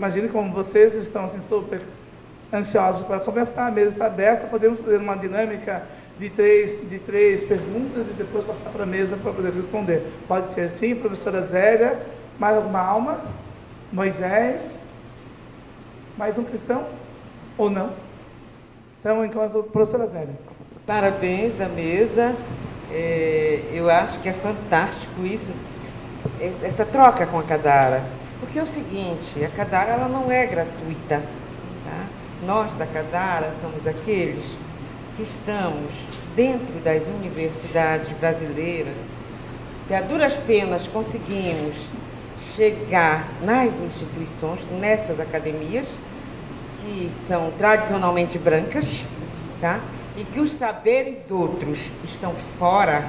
imagine como vocês estão assim, super ansiosos para conversar, a mesa está aberta, podemos fazer uma dinâmica de três perguntas e depois passar para a mesa para poder responder. Pode ser sim, professora Zélia, mais alguma alma? Moisés? Mais um cristão? Ou não? Então, enquanto professora Zélia. Parabéns à mesa. Eu acho que é fantástico isso, essa troca com a Cadara. Porque é o seguinte, a Cadara ela não é gratuita. Tá? Nós da Cadara somos aqueles que estamos dentro das universidades brasileiras, que a duras penas conseguimos chegar nas instituições, nessas academias, que são tradicionalmente brancas, tá? E que os saberes outros estão fora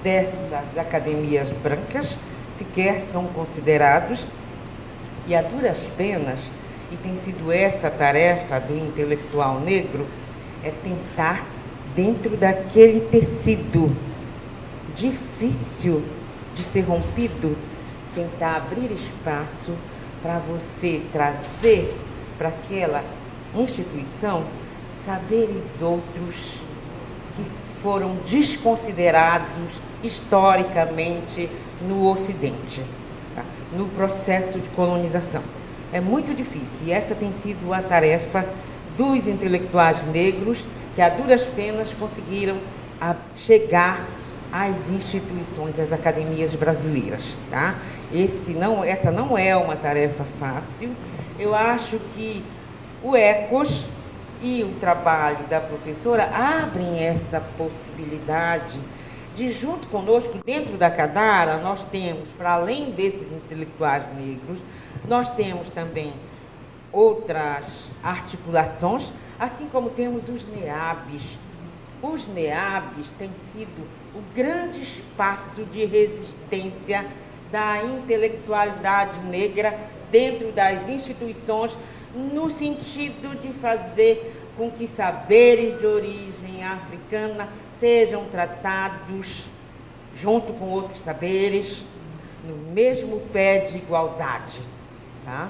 dessas academias brancas, sequer são considerados, e a duras penas, e tem sido essa a tarefa do intelectual negro, é tentar, dentro daquele tecido difícil de ser rompido, tentar abrir espaço para você trazer para aquela instituição saberes outros que foram desconsiderados historicamente no Ocidente, tá? No processo de colonização. É muito difícil e essa tem sido a tarefa dos intelectuais negros que a duras penas conseguiram chegar às instituições, às academias brasileiras, tá? Essa não é uma tarefa fácil. Eu acho que o ECOS e o trabalho da professora abrem essa possibilidade de, junto conosco, dentro da Cadara, nós temos, para além desses intelectuais negros, nós temos também outras articulações, assim como temos os NEABs. Os NEABs têm sido o grande espaço de resistência da intelectualidade negra dentro das instituições, no sentido de fazer com que saberes de origem africana sejam tratados junto com outros saberes, no mesmo pé de igualdade, tá?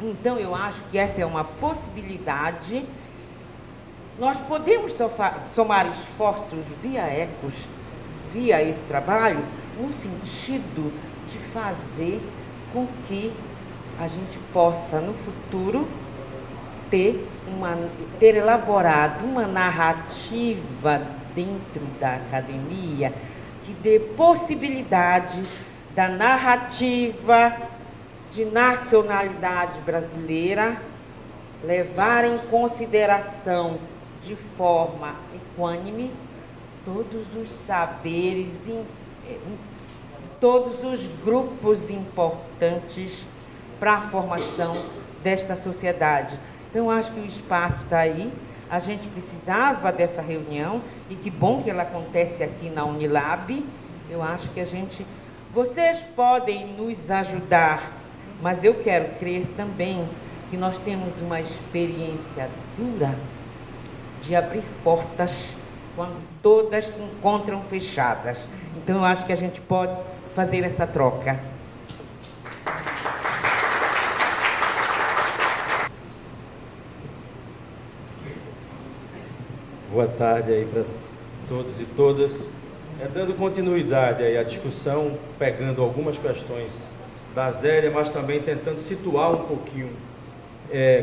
Então, eu acho que essa é uma possibilidade. Nós podemos somar esforços via ECOS, via esse trabalho, no sentido de fazer com que a gente possa, no futuro, ter elaborado uma narrativa dentro da academia que dê possibilidade da narrativa de nacionalidade brasileira levar em consideração de forma equânime todos os saberes, todos os grupos importantes para a formação desta sociedade. Então, acho que o espaço está aí, a gente precisava dessa reunião, e que bom que ela acontece aqui na Unilab. Eu acho que vocês podem nos ajudar, mas eu quero crer também que nós temos uma experiência dura de abrir portas quando todas se encontram fechadas. Então, eu acho que a gente pode fazer essa troca. Boa tarde aí para todos e todas. Dando continuidade aí à discussão, pegando algumas questões da Zélia, mas também tentando situar um pouquinho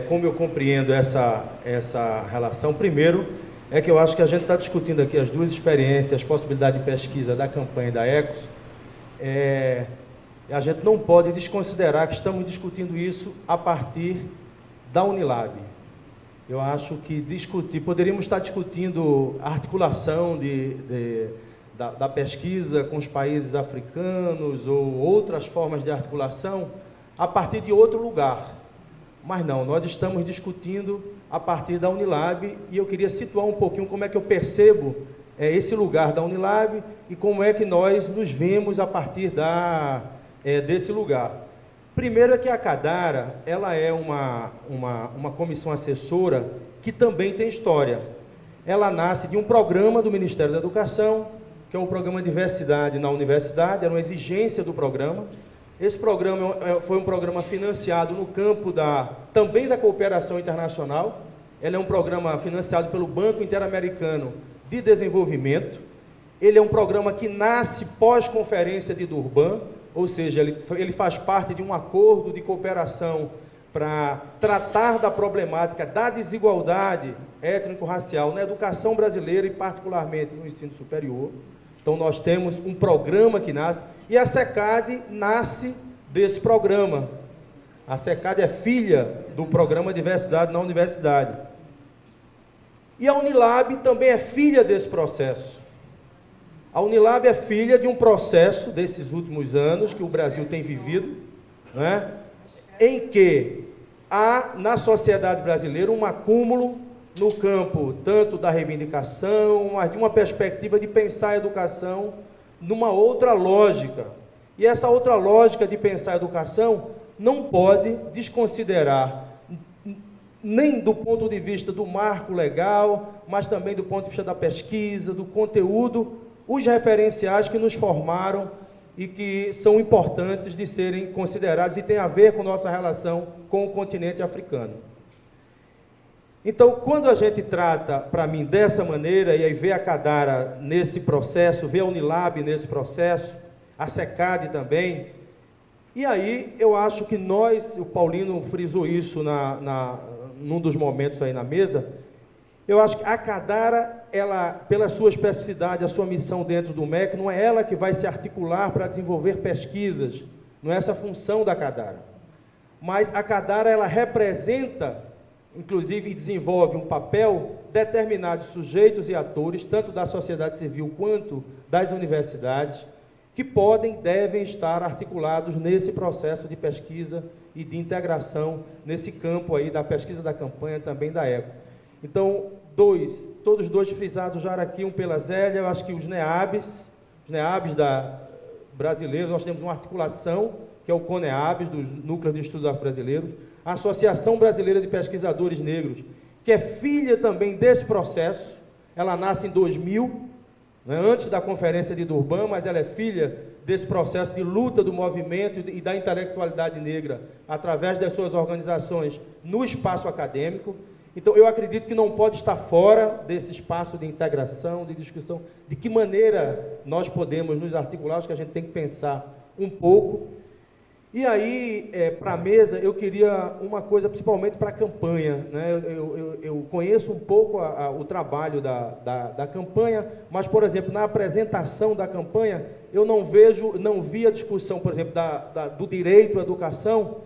como eu compreendo essa relação. Primeiro, é que eu acho que a gente está discutindo aqui as duas experiências, possibilidade de pesquisa da campanha e da ECOS. A gente não pode desconsiderar que estamos discutindo isso a partir da Unilab. Eu acho que poderíamos estar discutindo a articulação da pesquisa com os países africanos ou outras formas de articulação a partir de outro lugar. Mas não, nós estamos discutindo a partir da Unilab, e eu queria situar um pouquinho como é que eu percebo esse lugar da Unilab e como é que nós nos vemos a partir desse lugar. Primeiro é que a Cadara, ela é uma comissão assessora que também tem história. Ela nasce de um programa do Ministério da Educação, que é o programa Diversidade na Universidade, era uma exigência do programa. Esse programa foi um programa financiado no campo também da cooperação internacional. Ele é um programa financiado pelo Banco Interamericano de Desenvolvimento. Ele é um programa que nasce pós-conferência de Durban, ou seja, ele faz parte de um acordo de cooperação para tratar da problemática da desigualdade étnico-racial na educação brasileira e particularmente no ensino superior. Então nós temos um programa que nasce, e a SECAD nasce desse programa. A SECAD é filha do programa Diversidade na Universidade. E a Unilab também é filha desse processo. A Unilab é filha de um processo desses últimos anos que o Brasil tem vivido, né, em que há na sociedade brasileira um acúmulo no campo tanto da reivindicação, mas de uma perspectiva de pensar a educação numa outra lógica. E essa outra lógica de pensar a educação não pode desconsiderar, nem do ponto de vista do marco legal, mas também do ponto de vista da pesquisa, do conteúdo, os referenciais que nos formaram e que são importantes de serem considerados e têm a ver com nossa relação com o continente africano. Então, quando a gente trata, para mim, dessa maneira, e aí vê a Cadara nesse processo, vê a Unilab nesse processo, a SECAD também, e aí eu acho que nós, o Paulino frisou isso num dos momentos aí na mesa, eu acho que a Cadara, ela, pela sua especificidade, a sua missão dentro do MEC, não é ela que vai se articular para desenvolver pesquisas, não é essa a função da Cadara. Mas a Cadara, ela representa, inclusive, e desenvolve um papel determinados sujeitos e atores, tanto da sociedade civil quanto das universidades, que podem, devem estar articulados nesse processo de pesquisa e de integração nesse campo aí da pesquisa da campanha, também da ECO. Então, todos dois frisados já aqui, um pela Zélia, eu acho que os NEABs brasileiros, nós temos uma articulação, que é o CONEABs, dos Núcleos de Estudos Afro-Brasileiros, a Associação Brasileira de Pesquisadores Negros, que é filha também desse processo, ela nasce em 2000, né, antes da Conferência de Durban, mas ela é filha desse processo de luta do movimento e da intelectualidade negra, através das suas organizações no espaço acadêmico. Então, eu acredito que não pode estar fora desse espaço de integração, de discussão, de que maneira nós podemos nos articular, acho que a gente tem que pensar um pouco. E aí, para a mesa, eu queria uma coisa, principalmente para a campanha, né? Eu conheço um pouco o trabalho da campanha, mas, por exemplo, na apresentação da campanha, eu não vi a discussão, por exemplo, do direito à educação,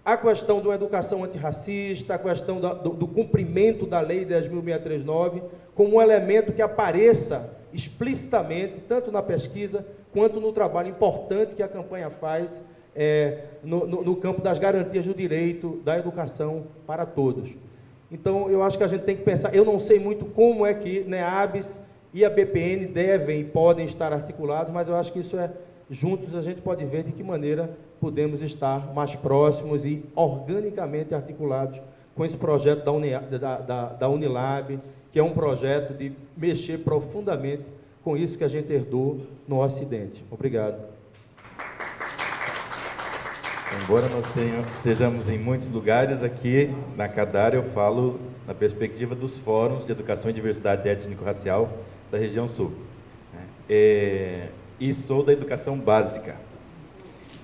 a questão de uma educação antirracista, a questão do cumprimento da Lei 10.639, como um elemento que apareça explicitamente, tanto na pesquisa, quanto no trabalho importante que a campanha faz no campo das garantias do direito da educação para todos. Então, eu acho que a gente tem que pensar, eu não sei muito como é que NEABs e a BPN devem e podem estar articulados, mas eu acho que isso juntos a gente pode ver de que maneira podemos estar mais próximos e organicamente articulados com esse projeto da Unilab, que é um projeto de mexer profundamente com isso que a gente herdou no Ocidente. Obrigado. Embora nós estejamos em muitos lugares, aqui na Cadara eu falo na perspectiva dos fóruns de educação e diversidade étnico-racial da região sul. E sou da educação básica.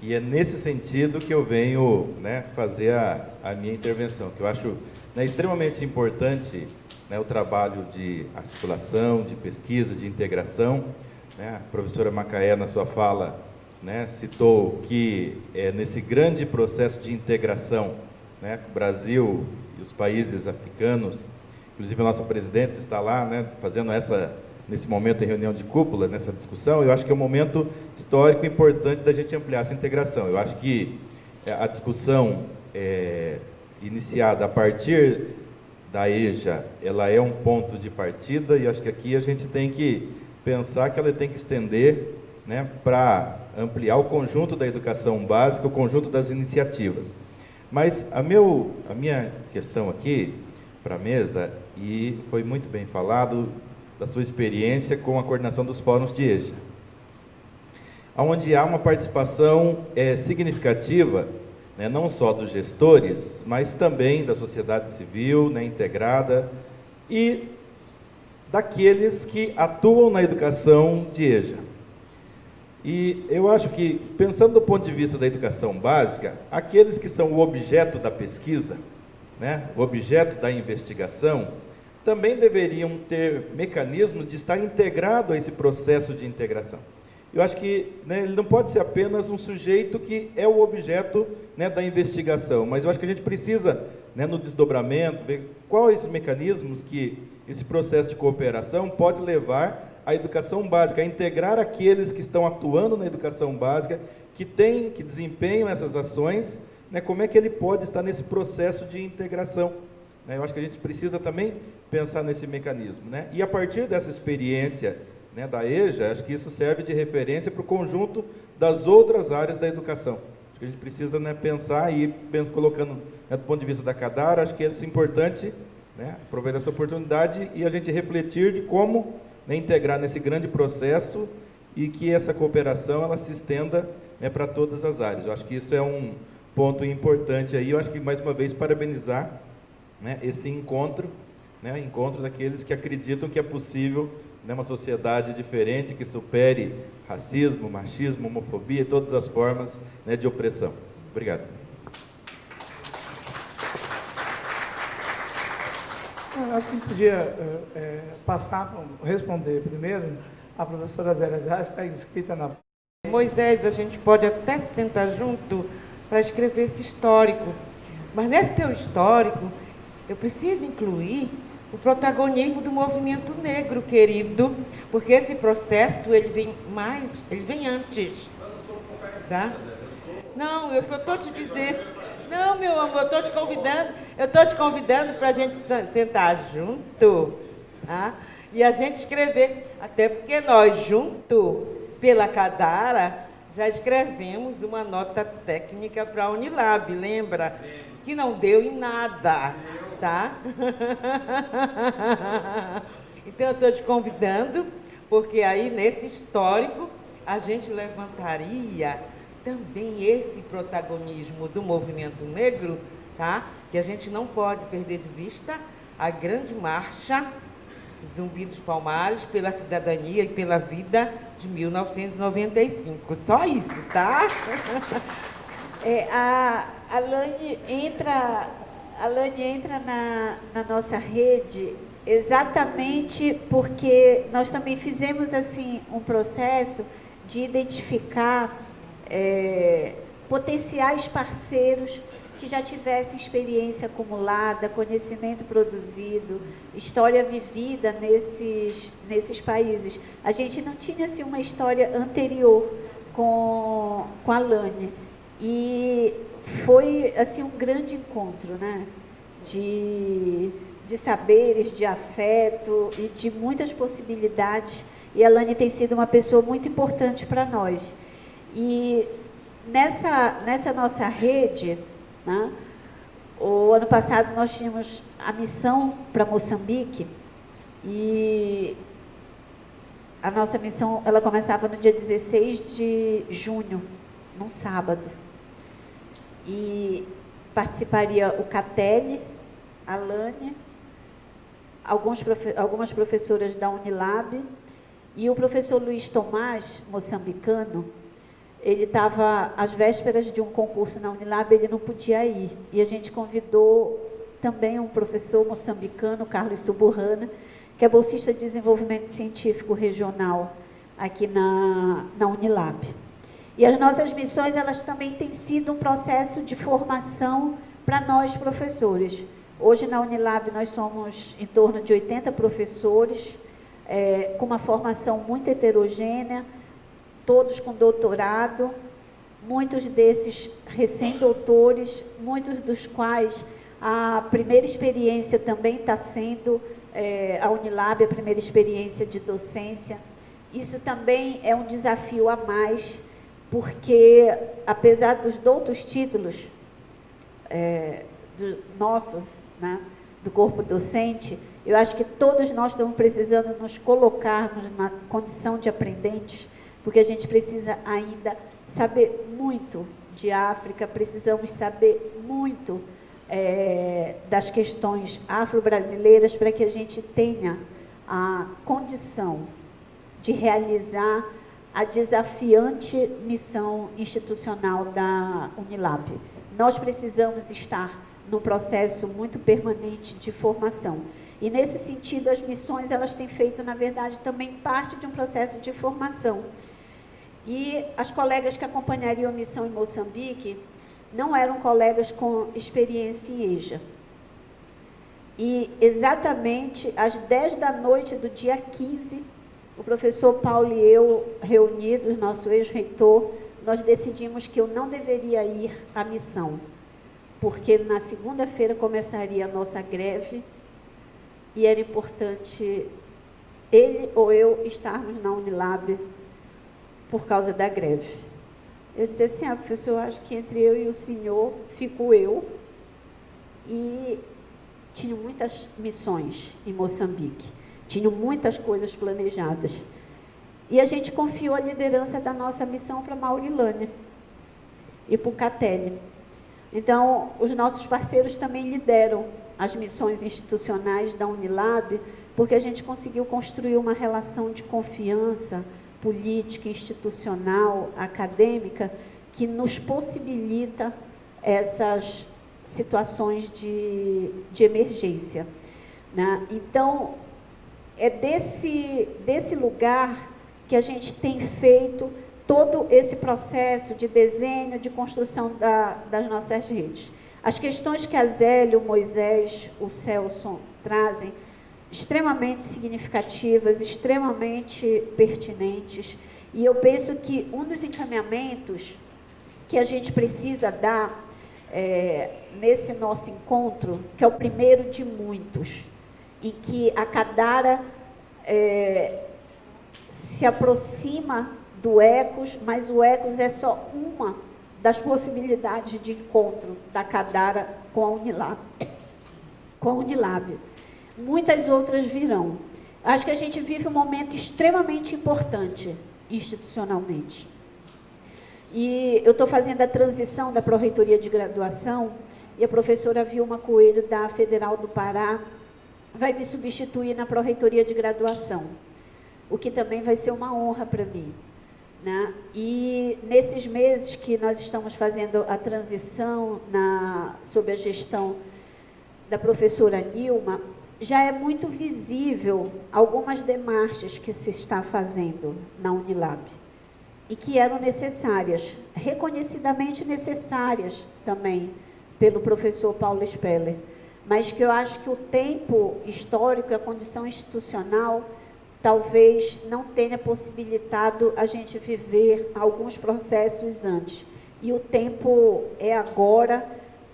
E é nesse sentido que eu venho, fazer a minha intervenção, que eu acho extremamente importante, o trabalho de articulação, de pesquisa, de integração. A professora Macaé, na sua fala, citou que nesse grande processo de integração, o Brasil e os países africanos, inclusive a nossa presidente está lá, fazendo nesse momento em reunião de cúpula, nessa discussão. Eu acho que é um momento histórico importante da gente ampliar essa integração. Eu acho que a discussão iniciada a partir da EJA, ela é um ponto de partida, e acho que aqui a gente tem que pensar que ela tem que estender para ampliar o conjunto da educação básica, o conjunto das iniciativas. Mas a minha questão aqui para a mesa, e foi muito bem falado, da sua experiência com a coordenação dos fóruns de EJA. onde há uma participação significativa, né, não só dos gestores, mas também da sociedade civil, né, integrada, e daqueles que atuam na educação de EJA. E eu acho que, pensando do ponto de vista da educação básica, aqueles que são o objeto da pesquisa, né, o objeto da investigação, também deveriam ter mecanismos de estar integrado a esse processo de integração. Eu acho que, né, ele não pode ser apenas um sujeito que é o objeto, né, da investigação, mas eu acho que a gente precisa, né, no desdobramento, ver quais os mecanismos que esse processo de cooperação pode levar à educação básica, a integrar aqueles que estão atuando na educação básica, que desempenham essas ações, né, como é que ele pode estar nesse processo de integração. Né? Eu acho que a gente precisa também pensar nesse mecanismo. Né? E a partir dessa experiência, né, da EJA, acho que isso serve de referência para o conjunto das outras áreas da educação. Acho que a gente precisa, né, pensar e colocando, né, do ponto de vista da Cadara, acho que é importante, né, aproveitar essa oportunidade e a gente refletir de como, né, integrar nesse grande processo e que essa cooperação ela se estenda, né, para todas as áreas. Eu acho que isso é um ponto importante aí. Eu acho que, mais uma vez, parabenizar, né, esse encontro, né, encontro daqueles que acreditam que é possível, né, uma sociedade diferente, que supere racismo, machismo, homofobia e todas as formas, né, de opressão. Obrigado. Eu acho que a gente podia responder primeiro. A professora Zélia já está inscrita na... Moisés, a gente pode até sentar junto para escrever esse histórico, mas nesse teu histórico eu preciso incluir o protagonismo do movimento negro, querido, porque esse processo ele vem antes, tá? Não, eu só estou te dizendo, não, meu amor, eu estou te convidando para a gente sentar junto, tá? E a gente escrever, até porque nós junto, pela Cadara, já escrevemos uma nota técnica para a Unilab, lembra? Que não deu em nada, tá? Então eu estou te convidando, porque aí nesse histórico a gente levantaria também esse protagonismo do movimento negro, tá? Que a gente não pode perder de vista a grande marcha Zumbi dos Palmares pela cidadania e pela vida de 1995. Só isso, tá? A Lani entra na nossa rede exatamente porque nós também fizemos assim um processo de identificar potenciais parceiros que já tivessem experiência acumulada, conhecimento produzido, história vivida nesses países. A gente não tinha assim, uma história anterior com a Lani. E foi assim, um grande encontro, né? De saberes, de afeto e de muitas possibilidades. E a Lani tem sido uma pessoa muito importante para nós. E nessa nossa rede, né, o ano passado nós tínhamos a missão para Moçambique e a nossa missão ela começava no dia 16 de junho, num sábado. E participaria o Catelli, a Lani, algumas professoras da Unilab e o professor Luiz Tomás, moçambicano. Ele estava às vésperas de um concurso na Unilab, ele não podia ir. E a gente convidou também um professor moçambicano, Carlos Suburrana, que é bolsista de desenvolvimento científico regional aqui na Unilab. E as nossas missões, elas também têm sido um processo de formação para nós professores. Hoje na Unilab nós somos em torno de 80 professores, com uma formação muito heterogênea, todos com doutorado, muitos desses recém-doutores, muitos dos quais a primeira experiência também está sendo, a Unilab, a primeira experiência de docência. Isso também é um desafio a mais, porque apesar dos outros títulos nossos, né, do corpo docente, eu acho que todos nós estamos precisando nos colocarmos na condição de aprendentes, porque a gente precisa ainda saber muito de África, precisamos saber muito das questões afro-brasileiras para que a gente tenha a condição de realizar a desafiante missão institucional da Unilab. Nós precisamos estar num processo muito permanente de formação. E nesse sentido, as missões, elas têm feito, na verdade, também parte de um processo de formação. E as colegas que acompanhariam a missão em Moçambique não eram colegas com experiência em EJA. E exatamente às 10 da noite do dia 15, o professor Paulo e eu, reunidos, nosso ex-reitor, nós decidimos que eu não deveria ir à missão, porque na segunda-feira começaria a nossa greve e era importante ele ou eu estarmos na Unilab por causa da greve. Eu disse assim, professor, acho que entre eu e o senhor fico eu. E tinham muitas missões em Moçambique, tinham muitas coisas planejadas. E a gente confiou a liderança da nossa missão para Maurilânia e para o Catelli. Então, os nossos parceiros também lideram as missões institucionais da Unilab, porque a gente conseguiu construir uma relação de confiança política, institucional, acadêmica, que nos possibilita essas situações de emergência, né? Então, é desse lugar que a gente tem feito todo esse processo de desenho, de construção das nossas redes. As questões que a Zélia, o Moisés, o Celso trazem, extremamente significativas, extremamente pertinentes, e eu penso que um dos encaminhamentos que a gente precisa dar nesse nosso encontro, que é o primeiro de muitos, em que a Cadara se aproxima do ECOS, mas o ECOS é só uma das possibilidades de encontro da Cadara com a Unilab. Muitas outras virão. Acho que a gente vive um momento extremamente importante institucionalmente. E eu estou fazendo a transição da Pró-Reitoria de Graduação e a professora Vilma Coelho, da Federal do Pará, vai me substituir na Pró-Reitoria de Graduação, o que também vai ser uma honra para mim, né? E nesses meses que nós estamos fazendo a transição sob a gestão da professora Nilma, já é muito visível algumas demarches que se está fazendo na Unilab e que eram necessárias, reconhecidamente necessárias também pelo professor Paulo Speller, mas que eu acho que o tempo histórico e a condição institucional talvez não tenha possibilitado a gente viver alguns processos antes. E o tempo é agora,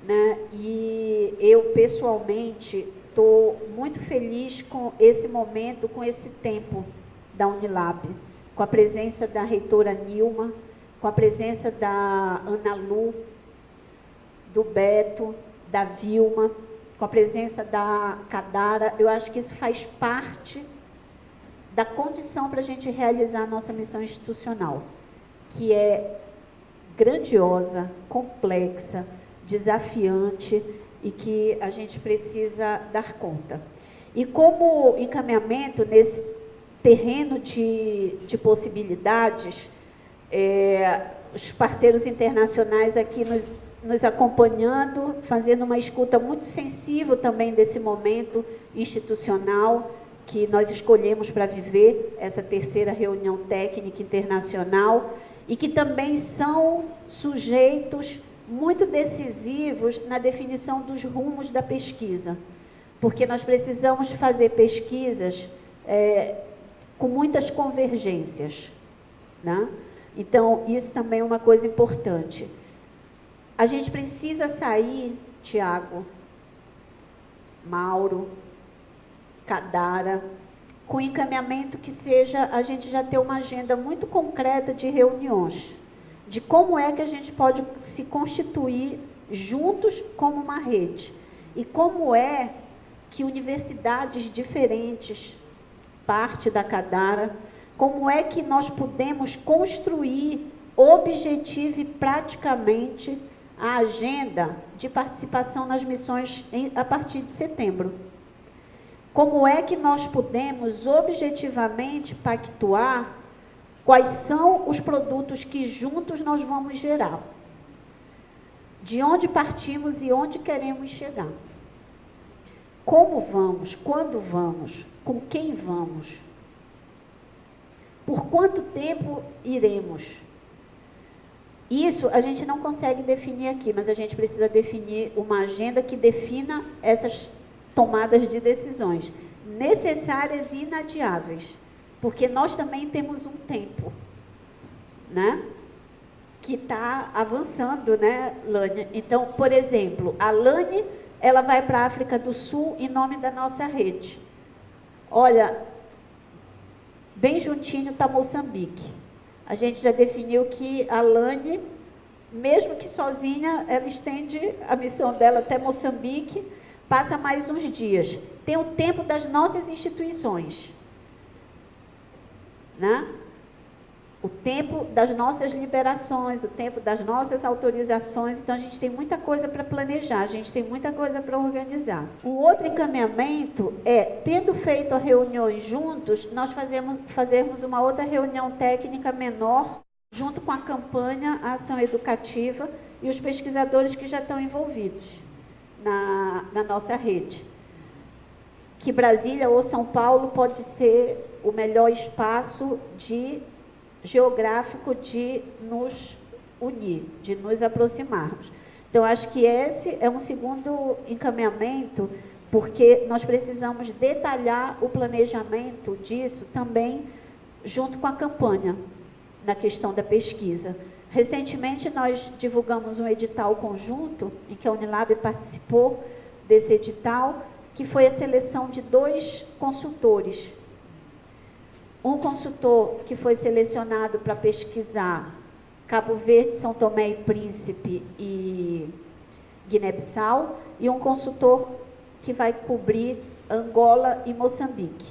né? E eu, pessoalmente, estou muito feliz com esse momento, com esse tempo da Unilab, com a presença da reitora Nilma, com a presença da Ana Lu, do Beto, da Vilma, com a presença da Cadara. Eu acho que isso faz parte da condição para a gente realizar a nossa missão institucional, que é grandiosa, complexa, desafiante e que a gente precisa dar conta. E como encaminhamento nesse terreno de possibilidades, os parceiros internacionais aqui nos acompanhando, fazendo uma escuta muito sensível também desse momento institucional que nós escolhemos para viver essa terceira reunião técnica internacional e que também são sujeitos muito decisivos na definição dos rumos da pesquisa, porque nós precisamos fazer pesquisas com muitas convergências, né? Então, isso também é uma coisa importante. A gente precisa sair, Tiago, Mauro, Cadara, com encaminhamento que seja a gente já ter uma agenda muito concreta de reuniões, de como é que a gente pode se constituir juntos como uma rede, e como é que universidades diferentes, parte da Cadara, como é que nós podemos construir objetiva e praticamente a agenda de participação nas missões a partir de setembro. Como é que nós podemos objetivamente pactuar quais são os produtos que juntos nós vamos gerar? De onde partimos e onde queremos chegar? Como vamos? Quando vamos? Com quem vamos? Por quanto tempo iremos? Isso a gente não consegue definir aqui, mas a gente precisa definir uma agenda que defina essas tomadas de decisões necessárias e inadiáveis, porque nós também temos um tempo, né, que está avançando, né, Lânia? Então, por exemplo, a Lani, ela vai para a África do Sul em nome da nossa rede. Olha, bem juntinho está Moçambique. A gente já definiu que a Lani, mesmo que sozinha, ela estende a missão dela até Moçambique, passa mais uns dias. Tem o tempo das nossas instituições, né? O tempo das nossas liberações, o tempo das nossas autorizações. Então, a gente tem muita coisa para planejar, a gente tem muita coisa para organizar. Um outro encaminhamento é, tendo feito as reuniões juntos, nós fazermos uma outra reunião técnica menor, junto com a campanha, a ação educativa e os pesquisadores que já estão envolvidos na nossa rede. Que Brasília ou São Paulo pode ser o melhor espaço geográfico de nos unir, de nos aproximarmos. Então, acho que esse é um segundo encaminhamento, porque nós precisamos detalhar o planejamento disso também junto com a campanha, na questão da pesquisa. Recentemente, nós divulgamos um edital conjunto, em que a Unilab participou desse edital, que foi a seleção de 2 consultores. Um consultor que foi selecionado para pesquisar Cabo Verde, São Tomé e Príncipe e Guiné-Bissau, e um consultor que vai cobrir Angola e Moçambique.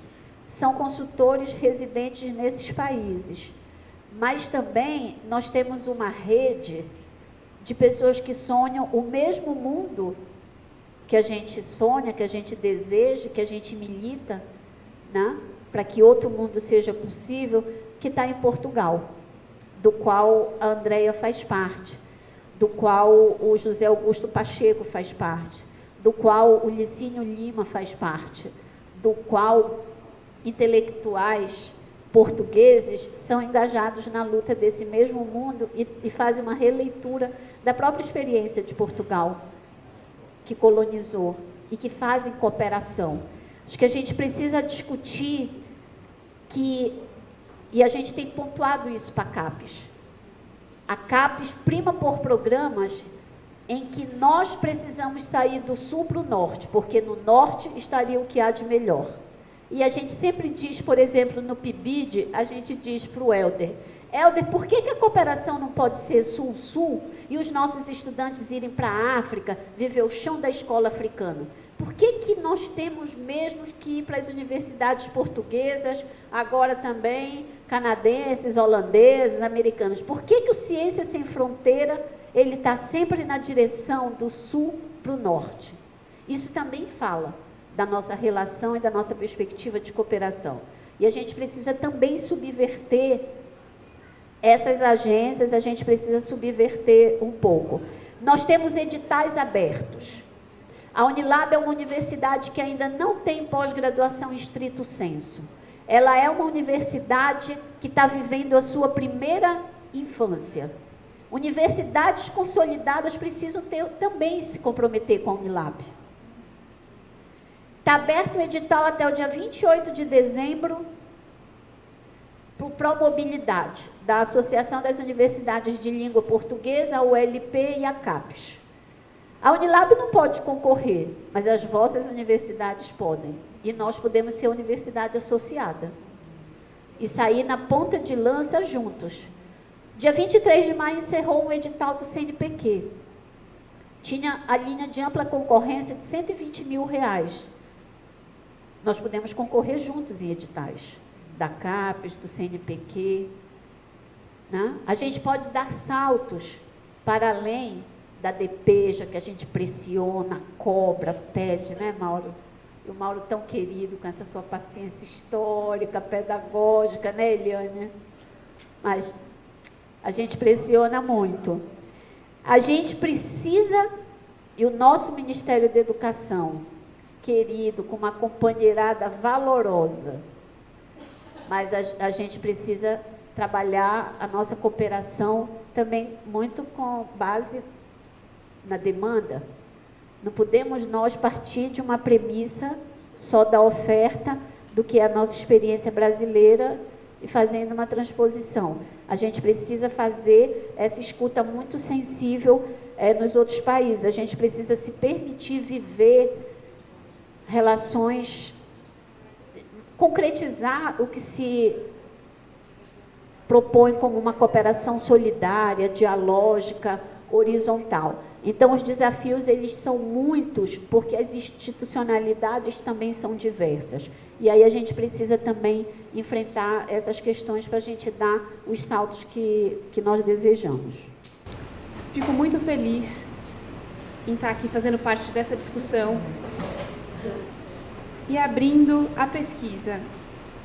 São consultores residentes nesses países, mas também nós temos uma rede de pessoas que sonham o mesmo mundo que a gente sonha, que a gente deseja, que a gente milita, né? Para que outro mundo seja possível, que está em Portugal, do qual a Andréia faz parte, do qual o José Augusto Pacheco faz parte, do qual o Licínio Lima faz parte, do qual intelectuais portugueses são engajados na luta desse mesmo mundo e fazem uma releitura da própria experiência de Portugal, que colonizou, e que fazem cooperação. Acho que a gente precisa discutir e a gente tem pontuado isso para a CAPES. A CAPES prima por programas em que nós precisamos sair do sul para o norte, porque no norte estaria o que há de melhor. E a gente sempre diz, por exemplo, no PIBID, a gente diz para o Helder, por que a cooperação não pode ser sul-sul e os nossos estudantes irem para a África, viver o chão da escola africana? Por que nós temos mesmo que ir para as universidades portuguesas, agora também canadenses, holandeses, americanas? Por que o Ciência Sem Fronteira ele está sempre na direção do sul para o norte? Isso também fala da nossa relação e da nossa perspectiva de cooperação. E a gente precisa também subverter essas agências, a gente precisa subverter um pouco. Nós temos editais abertos. A Unilab é uma universidade que ainda não tem pós-graduação em estrito senso. Ela é uma universidade que está vivendo a sua primeira infância. Universidades consolidadas precisam também se comprometer com a Unilab. Está aberto o edital até o dia 28 de dezembro para o Promobilidade, da Associação das Universidades de Língua Portuguesa, a ULP e a CAPES. A Unilab não pode concorrer, mas as vossas universidades podem. E nós podemos ser universidade associada. E sair na ponta de lança juntos. Dia 23 de maio encerrou um edital do CNPq. Tinha a linha de ampla concorrência de R$120 mil. Nós podemos concorrer juntos em editais. da CAPES, do CNPq, né? A gente pode dar saltos para além da DPEJA, que a gente pressiona, cobra, pede, né, Mauro? E o Mauro tão querido, com essa sua paciência histórica, pedagógica, né, Eliane? Mas a gente pressiona muito. A gente precisa, e o nosso Ministério da Educação, querido, com uma companheirada valorosa, mas a gente precisa trabalhar a nossa cooperação também muito com base na demanda. Não podemos nós partir de uma premissa só da oferta do que é a nossa experiência brasileira e fazendo uma transposição. A gente precisa fazer essa escuta muito sensível nos outros países. A gente precisa se permitir viver relações, concretizar o que se propõe como uma cooperação solidária, dialógica, horizontal. Então, os desafios, eles são muitos, porque as institucionalidades também são diversas. E aí a gente precisa também enfrentar essas questões para a gente dar os saltos que nós desejamos. Fico muito feliz em estar aqui fazendo parte dessa discussão e abrindo a pesquisa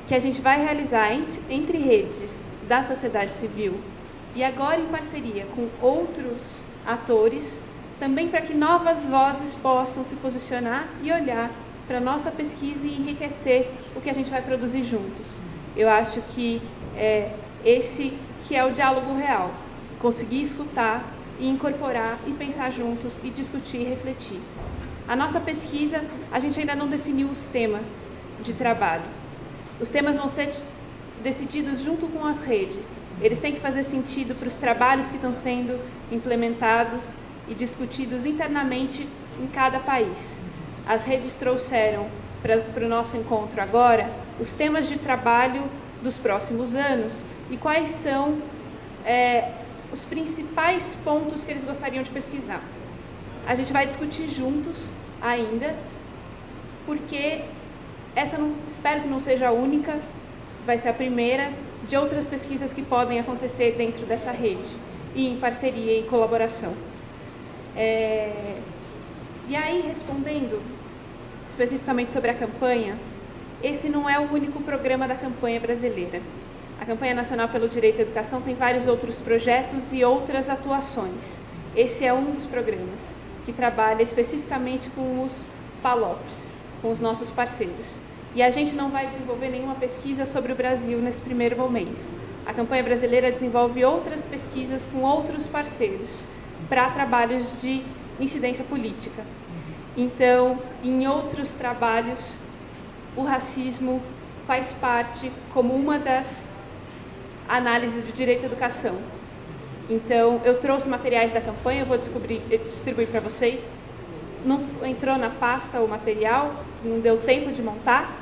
que a gente vai realizar entre redes da sociedade civil e agora em parceria com outros atores, também para que novas vozes possam se posicionar e olhar para a nossa pesquisa e enriquecer o que a gente vai produzir juntos. Eu acho que esse que é o diálogo real, conseguir escutar e incorporar e pensar juntos e discutir e refletir. A nossa pesquisa, a gente ainda não definiu os temas de trabalho. Os temas vão ser decididos junto com as redes. Eles têm que fazer sentido para os trabalhos que estão sendo implementados e discutidos internamente em cada país. As redes trouxeram para o nosso encontro agora os temas de trabalho dos próximos anos e quais são os principais pontos que eles gostariam de pesquisar. A gente vai discutir juntos ainda, porque essa espero que não seja a única, vai ser a primeira de outras pesquisas que podem acontecer dentro dessa rede, e em parceria e colaboração. E aí, respondendo especificamente sobre a campanha, esse não é o único programa da campanha brasileira. A Campanha Nacional pelo Direito à Educação tem vários outros projetos e outras atuações. Esse é um dos programas que trabalha especificamente com os PALOPs, com os nossos parceiros. E a gente não vai desenvolver nenhuma pesquisa sobre o Brasil nesse primeiro momento. A campanha brasileira desenvolve outras pesquisas com outros parceiros para trabalhos de incidência política. Então, em outros trabalhos, o racismo faz parte como uma das análises do direito à educação. Então, eu trouxe materiais da campanha, eu vou distribuir para vocês. Não entrou na pasta o material, não deu tempo de montar,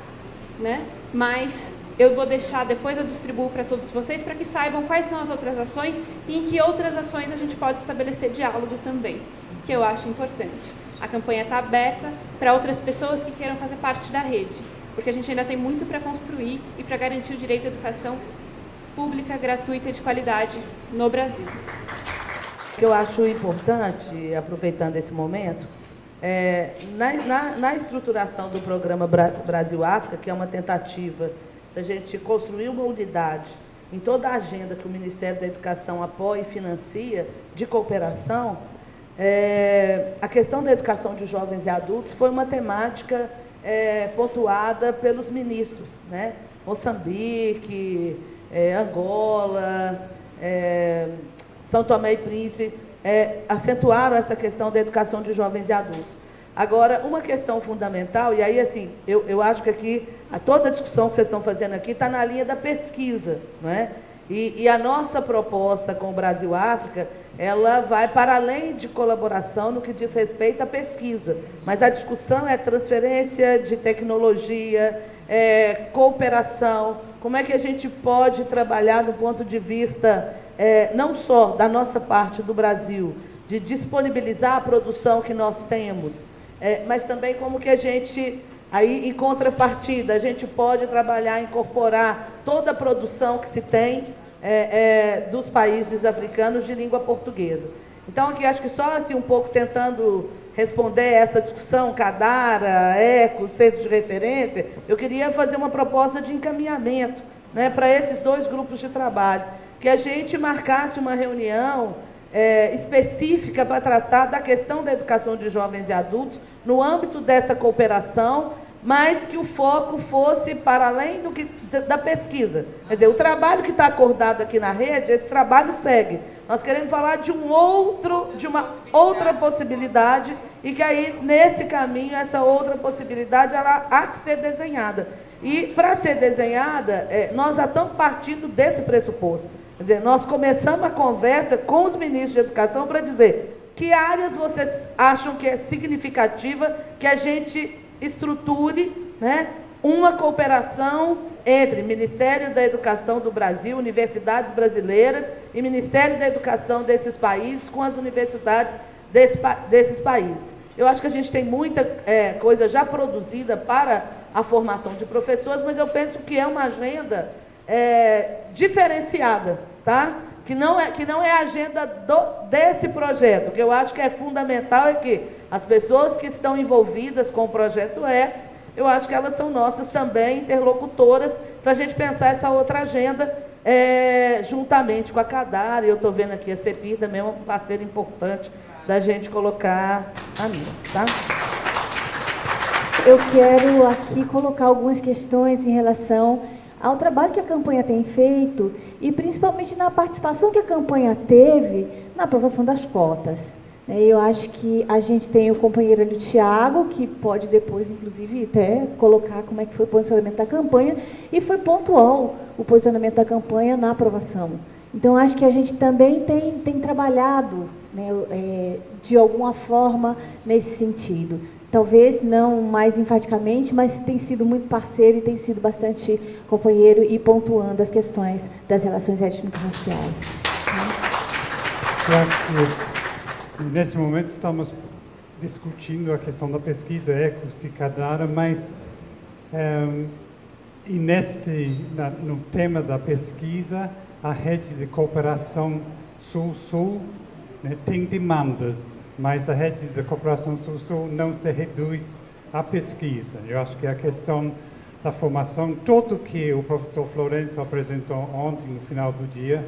né? Mas eu vou deixar, depois eu distribuo para todos vocês, para que saibam quais são as outras ações e em que outras ações a gente pode estabelecer diálogo também, que eu acho importante. A campanha está aberta para outras pessoas que queiram fazer parte da rede, porque a gente ainda tem muito para construir e para garantir o direito à educação pública, gratuita e de qualidade no Brasil. O que eu acho importante, aproveitando esse momento, na estruturação do programa Brasil-África, que é uma tentativa da gente construir uma unidade em toda a agenda que o Ministério da Educação apoia e financia de cooperação, a questão da educação de jovens e adultos foi uma temática pontuada pelos ministros, né? Moçambique, Angola, São Tomé e Príncipe, acentuaram essa questão da educação de jovens e adultos. Agora, uma questão fundamental, e aí, assim, eu acho que aqui, toda a discussão que vocês estão fazendo aqui está na linha da pesquisa, não é? E a nossa proposta com o Brasil-África, ela vai para além de colaboração no que diz respeito à pesquisa, mas a discussão é transferência de tecnologia, cooperação, como é que a gente pode trabalhar do ponto de vista não só da nossa parte do Brasil, de disponibilizar a produção que nós temos, mas também como que a gente Aí, em contrapartida, a gente pode trabalhar, incorporar toda a produção que se tem dos países africanos de língua portuguesa. Então, aqui acho que só assim, um pouco tentando responder essa discussão, Cadara, ECO, centro de referência, eu queria fazer uma proposta de encaminhamento, né, para esses 2 grupos de trabalho, que a gente marcasse uma reunião específica para tratar da questão da educação de jovens e adultos no âmbito dessa cooperação, mas que o foco fosse para além da pesquisa. Quer dizer, o trabalho que está acordado aqui na rede, esse trabalho segue. Nós queremos falar de uma outra possibilidade, e que aí, nesse caminho, essa outra possibilidade, ela há que ser desenhada. E, para ser desenhada, nós já estamos partindo desse pressuposto. Quer dizer, nós começamos a conversa com os ministros de educação para dizer que áreas vocês acham que é significativa que a gente estruture, né, uma cooperação entre Ministério da Educação do Brasil, universidades brasileiras e Ministério da Educação desses países com as universidades desses países. Eu acho que a gente tem muita coisa já produzida para a formação de professores, mas eu penso que é uma agenda diferenciada, tá? Que não é a agenda desse projeto. O que eu acho que é fundamental é que as pessoas que estão envolvidas com o projeto ECOS, eu acho que elas são nossas também interlocutoras para a gente pensar essa outra agenda juntamente com a Cadara. Eu estou vendo aqui a CEPIR também é um parceiro importante da gente colocar a minha, tá? Eu quero aqui colocar algumas questões em relação ao trabalho que a campanha tem feito e principalmente na participação que a campanha teve na aprovação das cotas. Eu acho que a gente tem o companheiro ali, o Thiago, que pode depois, inclusive, até colocar como é que foi o posicionamento da campanha, e foi pontual o posicionamento da campanha na aprovação. Então, acho que a gente também tem trabalhado, né, de alguma forma nesse sentido. Talvez não mais enfaticamente, mas tem sido muito parceiro e tem sido bastante companheiro e pontuando as questões das relações étnico-raciais. Nesse momento estamos discutindo a questão da pesquisa ECOS e Cadara, mas no tema da pesquisa, a rede de cooperação Sul-Sul, né, tem demandas, mas a rede de cooperação Sul-Sul não se reduz à pesquisa. Eu acho que a questão da formação, tudo que o professor Florencio apresentou ontem, no final do dia,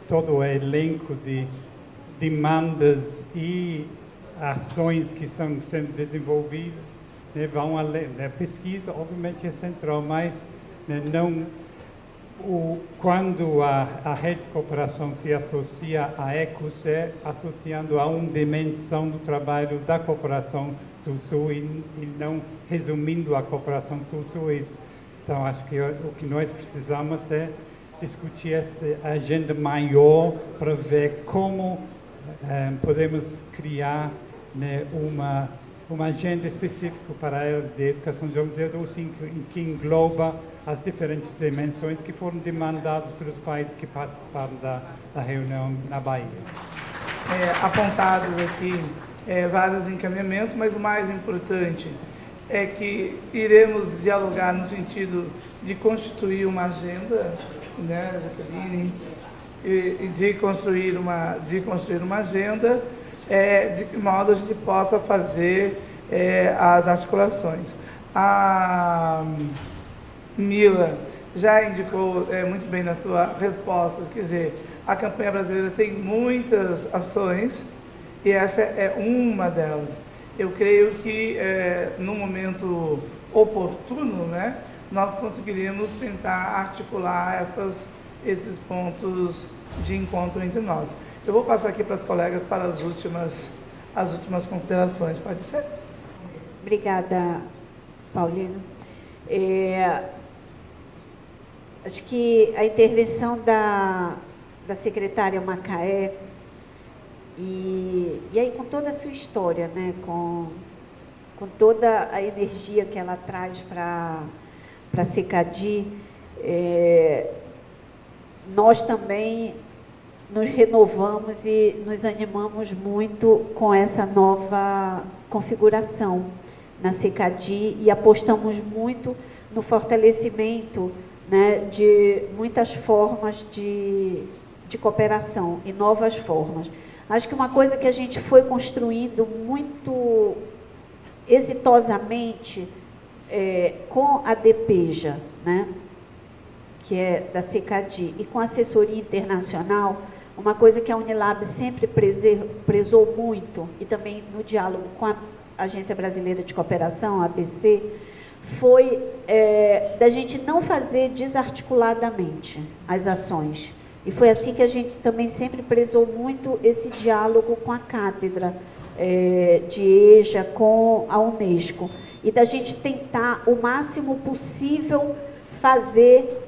todo o elenco de demandas e ações que estão sendo desenvolvidas, né, vão além. A pesquisa, obviamente, é central, mas, né, quando a rede de cooperação se associa à ECOS, é associando a uma dimensão do trabalho da cooperação Sul-Sul e não resumindo a cooperação Sul-Sul. Então, acho que o que nós precisamos é discutir essa agenda maior para ver como podemos criar, né, uma agenda específica para a área de educação de jovens e adultos que engloba as diferentes dimensões que foram demandadas pelos países que participaram da reunião na Bahia. Apontados aqui vários encaminhamentos, mas o mais importante é que iremos dialogar no sentido de constituir uma agenda, né, Jaqueline, e de construir uma agenda de que modo a gente possa fazer as articulações. A Mila já indicou muito bem na sua resposta, quer dizer, a campanha brasileira tem muitas ações e essa é uma delas. Eu creio que no momento oportuno, né, nós conseguiríamos tentar articular esses pontos de encontro entre nós. Eu vou passar aqui para as colegas para as últimas considerações. Pode ser? Obrigada, Paulino. Acho que a intervenção da secretária Macaé, e aí com toda a sua história, né, com toda a energia que ela traz para a CECADI, nós também nos renovamos e nos animamos muito com essa nova configuração, na CECADI e apostamos muito no fortalecimento, né, de muitas formas de cooperação e novas formas. Acho que uma coisa que a gente foi construindo muito exitosamente com a DPEJA, né, que é da CECADI, e com a assessoria internacional, uma coisa que a Unilab sempre prezou muito, e também no diálogo com a Agência Brasileira de Cooperação, a ABC, foi da gente não fazer desarticuladamente as ações. E foi assim que a gente também sempre prezou muito esse diálogo com a cátedra de EJA, com a Unesco, e da gente tentar o máximo possível fazer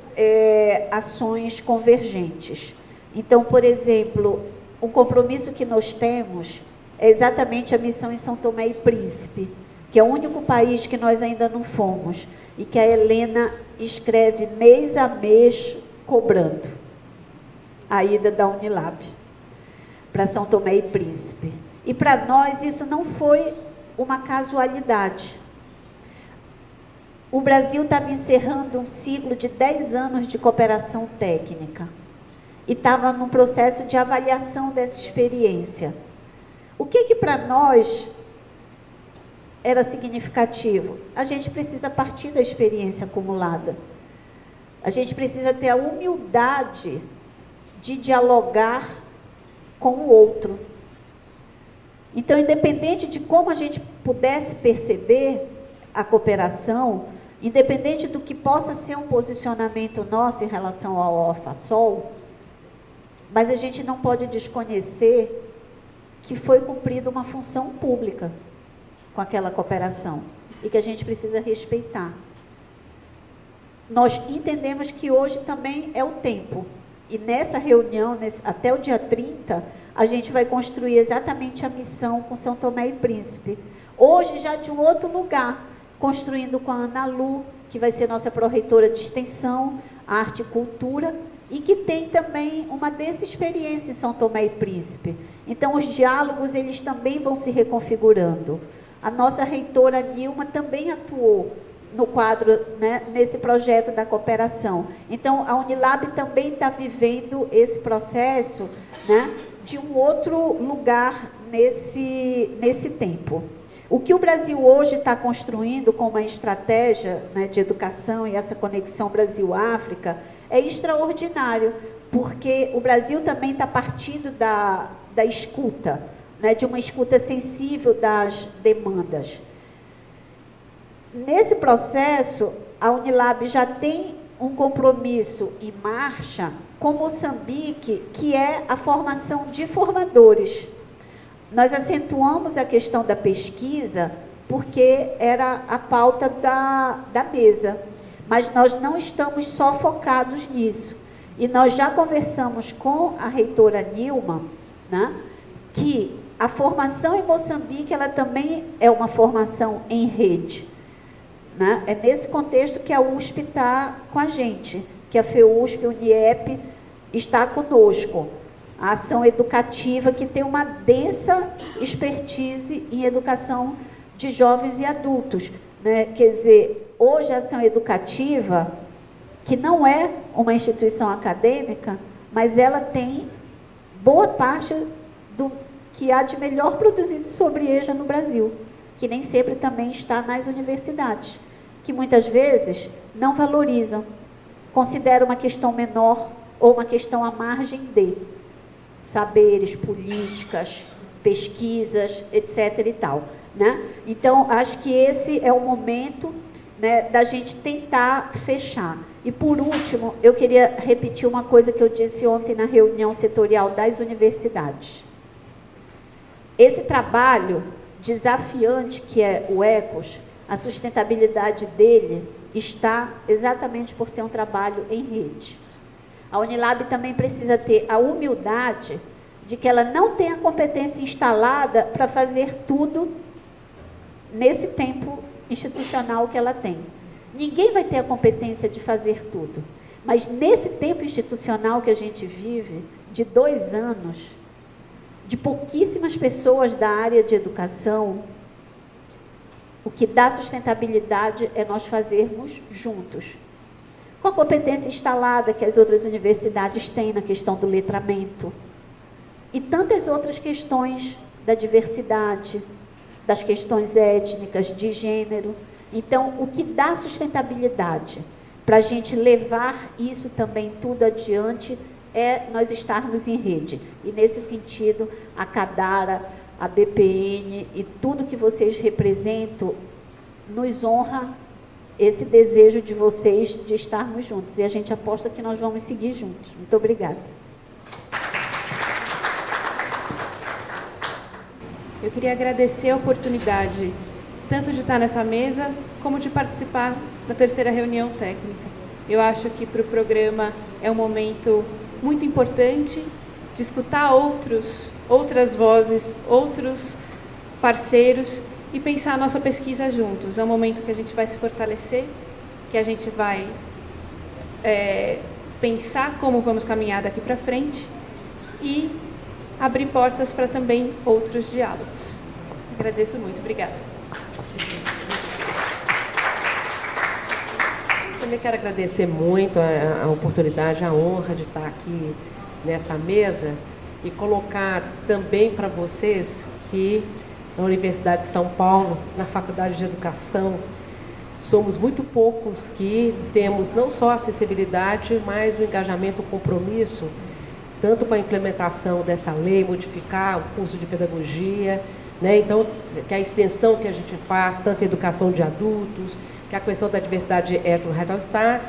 ações convergentes. Então, por exemplo, um compromisso que nós temos é exatamente a missão em São Tomé e Príncipe, que é o único país que nós ainda não fomos, e que a Helena escreve mês a mês cobrando a ida da Unilab para São Tomé e Príncipe. E para nós isso não foi uma casualidade. O Brasil estava encerrando um ciclo de 10 anos de cooperação técnica e estava num processo de avaliação dessa experiência. O que para nós era significativo? A gente precisa partir da experiência acumulada. A gente precisa ter a humildade de dialogar com o outro. Então, independente de como a gente pudesse perceber a cooperação, independente do que possa ser um posicionamento nosso em relação ao OFASOL, mas a gente não pode desconhecer que foi cumprida uma função pública com aquela cooperação e que a gente precisa respeitar. Nós entendemos que hoje também é o tempo. E nessa reunião, até o dia 30, a gente vai construir exatamente a missão com São Tomé e Príncipe. Hoje, já de um outro lugar, construindo com a Ana Lu, que vai ser nossa pró-reitora de extensão, arte e cultura, e que tem também uma dessa experiência em São Tomé e Príncipe. Então, os diálogos, eles também vão se reconfigurando. A nossa reitora Nilma também atuou no quadro, né, nesse projeto da cooperação. Então, a Unilab também está vivendo esse processo, né, de um outro lugar nesse tempo. O que o Brasil hoje está construindo com uma estratégia, né, de educação e essa conexão Brasil-África é extraordinário, porque o Brasil também está partindo da escuta, né, de uma escuta sensível das demandas. Nesse processo, a Unilab já tem um compromisso em marcha com Moçambique, que é a formação de formadores. Nós acentuamos a questão da pesquisa porque era a pauta da mesa, mas nós não estamos só focados nisso. E nós já conversamos com a reitora Nilma, né, que a formação em Moçambique, ela também é uma formação em rede. Né? É nesse contexto que a USP está com a gente, que a FEUSP, a Uniep, está conosco. A ação educativa, que tem uma densa expertise em educação de jovens e adultos. Né? Quer dizer, hoje a ação educativa, que não é uma instituição acadêmica, mas ela tem boa parte do que há de melhor produzido sobre EJA no Brasil, que nem sempre também está nas universidades, que muitas vezes não valorizam, consideram uma questão menor ou uma questão à margem de saberes, políticas, pesquisas, etc. e tal. Né? Então, acho que esse é o momento, né, da gente tentar fechar. E, por último, eu queria repetir uma coisa que eu disse ontem na reunião setorial das universidades. Esse trabalho desafiante que é o ECOS, a sustentabilidade dele está exatamente por ser um trabalho em rede. A Unilab também precisa ter a humildade de que ela não tem a competência instalada para fazer tudo nesse tempo institucional que ela tem. Ninguém vai ter a competência de fazer tudo. Mas nesse tempo institucional que a gente vive, de 2 anos, de pouquíssimas pessoas da área de educação, O que dá sustentabilidade é nós fazermos juntos. Com a competência instalada que as outras universidades têm na questão do letramento. E tantas outras questões da diversidade, das questões étnicas, de gênero. Então, o que dá sustentabilidade para a gente levar isso também tudo adiante é nós estarmos em rede. E nesse sentido, a Cadara, a BPN e tudo que vocês representam nos honra esse desejo de vocês de estarmos juntos. E a gente aposta que nós vamos seguir juntos. Muito obrigada. Eu queria agradecer a oportunidade, tanto de estar nessa mesa, como de participar da terceira reunião técnica. Eu acho que para o programa é um momento muito importante de escutar outras vozes, outros parceiros e pensar a nossa pesquisa juntos. É um momento que a gente vai se fortalecer, que a gente vai pensar como vamos caminhar daqui para frente e abrir portas para também outros diálogos. Agradeço muito. Obrigada. Também quero agradecer muito a oportunidade, a honra de estar aqui nessa mesa e colocar também para vocês que na Universidade de São Paulo, na Faculdade de Educação, somos muito poucos que temos não só a acessibilidade, mas o engajamento, o compromisso, tanto com a implementação dessa lei, modificar o curso de pedagogia, né? Então, que a extensão que a gente faz, tanto a educação de adultos, que a questão da diversidade étnico-racial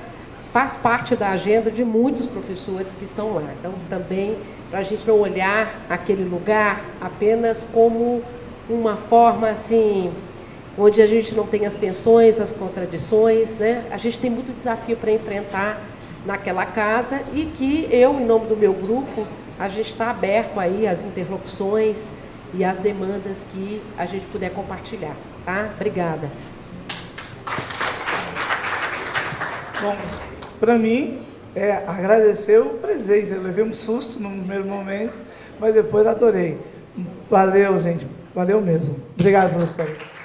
faz parte da agenda de muitos professores que estão lá. Então, também, para a gente não olhar aquele lugar apenas como uma forma, assim, onde a gente não tem as tensões, as contradições, né? A gente tem muito desafio para enfrentar naquela casa e que eu, em nome do meu grupo, a gente está aberto aí às interlocuções e às demandas que a gente puder compartilhar, tá? Obrigada. Bom, para mim, agradecer o presente. Eu levei um susto no primeiro momento, mas depois adorei. Valeu, gente. Valeu mesmo. Obrigado, professor.